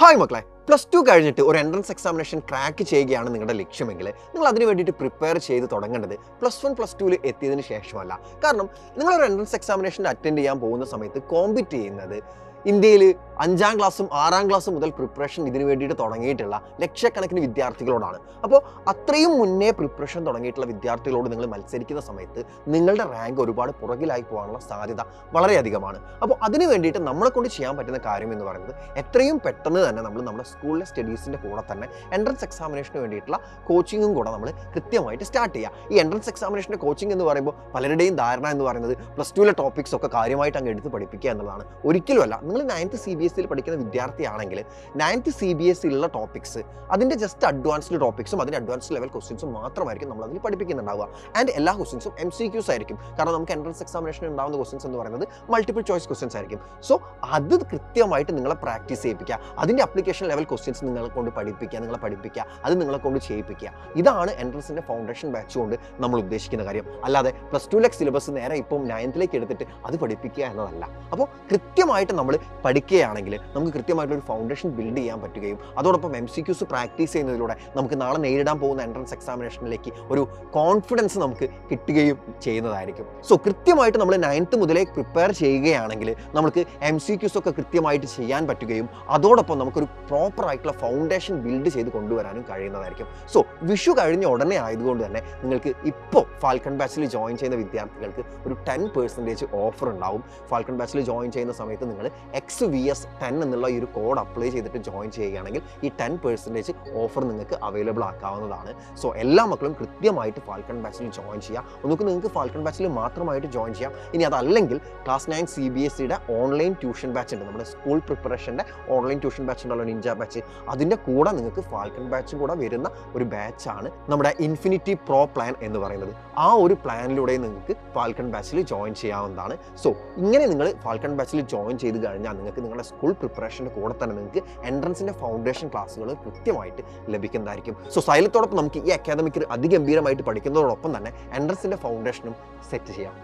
Hi മക്കളെ, +2 കഴിഞ്ഞിട്ട് ഒരു എൻട്രൻസ് എക്സാമിനേഷൻ ക്രാക്ക് ചെയ്യുകയാണ് നിങ്ങളുടെ ലക്ഷ്യമെങ്കിൽ നിങ്ങൾ അതിന് വേണ്ടിയിട്ട് പ്രിപ്പയർ ചെയ്ത് തുടങ്ങേണ്ടത് +1 +2 എത്തിയതിന് ശേഷമല്ല. കാരണം നിങ്ങളൊരു എൻട്രൻസ് എക്സാമിനേഷൻ അറ്റൻഡ് ചെയ്യാൻ പോകുന്ന സമയത്ത് കോമ്പീറ്റ് ചെയ്യുന്നത് ഇന്ത്യയിൽ 5ാം ക്ലാസ്സും 6ാം ക്ലാസ്സും മുതൽ പ്രിപ്പറേഷൻ ഇതിനു വേണ്ടിയിട്ട് തുടങ്ങിയിട്ടുള്ള ലക്ഷക്കണക്കിന് വിദ്യാർത്ഥികളോടാണ്. അപ്പോൾ അത്രയും മുന്നേ പ്രിപ്പറേഷൻ തുടങ്ങിയിട്ടുള്ള വിദ്യാർത്ഥികളോട് നിങ്ങൾ മത്സരിക്കുന്ന സമയത്ത് നിങ്ങളുടെ റാങ്ക് ഒരുപാട് പുറകിലായി പോകാനുള്ള സാധ്യത വളരെയധികമാണ്. അപ്പോൾ അതിന് വേണ്ടിയിട്ട് നമ്മളെ കൊണ്ട് ചെയ്യാൻ പറ്റുന്ന കാര്യം എന്ന് പറയുന്നത് എത്രയും പെട്ടെന്ന് തന്നെ നമ്മൾ നമ്മുടെ സ്കൂളിലെ സ്റ്റഡീസിൻ്റെ കൂടെ തന്നെ എൻട്രൻസ് എക്സാമിനേഷന് വേണ്ടിയിട്ടുള്ള കോച്ചിങ്ങും കൂടെ നമ്മൾ കൃത്യമായിട്ട് സ്റ്റാർട്ട് ചെയ്യുക. ഈ എൻട്രൻസ് എക്സാമിനേഷൻ്റെ കോച്ചിങ് എന്ന് പറയുമ്പോൾ പലരുടെയും ധാരണ എന്ന് പറയുന്നത് +2 ടോപ്പിക്സ് ഒക്കെ കാര്യമായിട്ട് അങ്ങ് എടുത്ത് പഠിപ്പിക്കുക എന്നുള്ളതാണ്. ഒരിക്കലുമല്ല. നിങ്ങൾ 9th CBSE പഠിക്കുന്ന വിദ്യാർത്ഥിയാണെങ്കിൽ 9th CBSE ഉള്ള ടോപ്പിക്സ് അതിൻ്റെ ജസ്റ്റ് അഡ്വാൻസ്ഡ് ടോപ്പിക്സും അതിൻ്റെ അഡ്വാൻസ്ഡ് ലെവൽ ക്വസ്റ്റ്യൻസും മാത്രമായിരിക്കും നമ്മൾ അതിൽ പഠിപ്പിക്കുന്നുണ്ടാവുക. ആൻഡ് എല്ലാ ക്വസ്റ്റ്യൻസും MCQs ആയിരിക്കും. കാരണം നമുക്ക് എൻട്രൻസ് എക്സാമിനേഷൻ ഉണ്ടാകുന്ന ക്വസ്റ്റ്യൻസ് എന്ന് പറയുന്നത് മൾട്ടിപ്പിൾ ചോയ്സ് ക്വസ്റ്റ്യൻസ് ആയിരിക്കും. സോ അത് കൃത്യമായിട്ട് നിങ്ങളെ പ്രാക്ടീസ് ചെയ്യിപ്പിക്കുക, അതിൻ്റെ അപ്ലിക്കേഷൻ ലെവൽ ക്വസ്റ്റ്യൻസ് നിങ്ങളെ കൊണ്ട് നിങ്ങളെ പഠിപ്പിക്കുക, അത് നിങ്ങളെ കൊണ്ട് ചെയ്യിപ്പിക്കുക. ഇതാണ് എൻട്രൻസിൻ്റെ ഫൗണ്ടേഷൻ ബാച്ച് കൊണ്ട് നമ്മൾ ഉദ്ദേശിക്കുന്ന കാര്യം. അല്ലാതെ +2 സിലബസ് നേരെ ഇപ്പം 9th എടുത്തിട്ട് അത് പഠിപ്പിക്കുക എന്നതല്ല. അപ്പോൾ കൃത്യമായിട്ട് നമ്മൾ പഠിക്കുകയാണെങ്കിൽ നമുക്ക് കൃത്യമായിട്ടൊരു ഫൗണ്ടേഷൻ ബിൽഡ് ചെയ്യാൻ പറ്റുകയും അതോടൊപ്പം MCQs പ്രാക്ടീസ് ചെയ്യുന്നതിലൂടെ നമുക്ക് നാളെ നേരിടാൻ പോകുന്ന എൻട്രൻസ് എക്സാമിനേഷനിലേക്ക് ഒരു കോൺഫിഡൻസ് നമുക്ക് കിട്ടുകയും ചെയ്യുന്നതായിരിക്കും. സോ കൃത്യമായിട്ട് നമ്മൾ 9th മുതലേ പ്രിപ്പയർ ചെയ്യുകയാണെങ്കിൽ നമുക്ക് MCQs ഒക്കെ കൃത്യമായിട്ട് ചെയ്യാൻ പറ്റുകയും അതോടൊപ്പം നമുക്കൊരു പ്രോപ്പർ ആയിട്ടുള്ള ഫൗണ്ടേഷൻ ബിൽഡ് ചെയ്ത് കൊണ്ടുവരാനും കഴിയുന്നതായിരിക്കും. സോ വിഷു കഴിഞ്ഞ ഉടനെ ആയതുകൊണ്ട് തന്നെ നിങ്ങൾക്ക് ഇപ്പോൾ ഫാൽക്കൺ ബാച്ചിൽ ജോയിൻ ചെയ്യുന്ന വിദ്യാർത്ഥികൾക്ക് ഒരു 10% ഓഫർ ഉണ്ടാവും. ഫാൽക്കൺ ബാച്ചിൽ ജോയിൻ ചെയ്യുന്ന സമയത്ത് നിങ്ങൾ XVS10 എന്നുള്ള ഈ ഒരു കോഡ് അപ്ലൈ ചെയ്തിട്ട് ജോയിൻ ചെയ്യുകയാണെങ്കിൽ ഈ 10% ഓഫർ നിങ്ങൾക്ക് അവൈലബിൾ ആക്കാവുന്നതാണ്. സോ എല്ലാ മക്കളും കൃത്യമായിട്ട് ഫാൽക്കൺ ബാച്ചിൽ ജോയിൻ ചെയ്യുക. ഒന്നുകിൽ നിങ്ങൾക്ക് ഫാൽക്കൺ ബാച്ചിൽ മാത്രമായിട്ട് ജോയിൻ ചെയ്യാം. ഇനി അതല്ലെങ്കിൽ ക്ലാസ് 9 CBSEയുടെ ഓൺലൈൻ ട്യൂഷൻ ബാച്ച് ഉണ്ട്. നമ്മുടെ സ്കൂൾ പ്രിപ്പറേഷൻ്റെ ഓൺലൈൻ ട്യൂഷൻ ബാച്ച് ഉണ്ടല്ലോ, നിഞ്ച ബാച്ച്. അതിൻ്റെ കൂടെ നിങ്ങൾക്ക് ഫാൽക്കൺ ബാച്ചും കൂടെ വരുന്ന ഒരു ബാച്ചാണ് നമ്മുടെ ഇൻഫിനിറ്റി പ്രോ പ്ലാൻ എന്ന് പറയുന്നത്. ആ ഒരു പ്ലാനിലൂടെ നിങ്ങൾക്ക് ഫാൽക്കൺ ബാച്ചിൽ ജോയിൻ ചെയ്യാവുന്നതാണ്. സോ ഇങ്ങനെ നിങ്ങൾ ഫാൽക്കൺ ബാച്ചിൽ ജോയിൻ ചെയ്ത് കഴിഞ്ഞാൽ നിങ്ങൾക്ക് നിങ്ങളുടെ സ്കൂൾ പ്രിപ്പറേഷൻ്റെ കൂടെ തന്നെ നിങ്ങൾക്ക് എൻട്രൻസിൻ്റെ ഫൗണ്ടേഷൻ ക്ലാസ്സുകൾ കൃത്യമായിട്ട് ലഭിക്കുന്നതായിരിക്കും. സോ സൈലത്തോടൊപ്പം നമുക്ക് ഈ അക്കാദമിക് അതിഗംഭീരമായിട്ട് പഠിക്കുന്നതോടൊപ്പം തന്നെ എൻട്രൻസിൻ്റെ ഫൗണ്ടേഷനും സെറ്റ് ചെയ്യാം.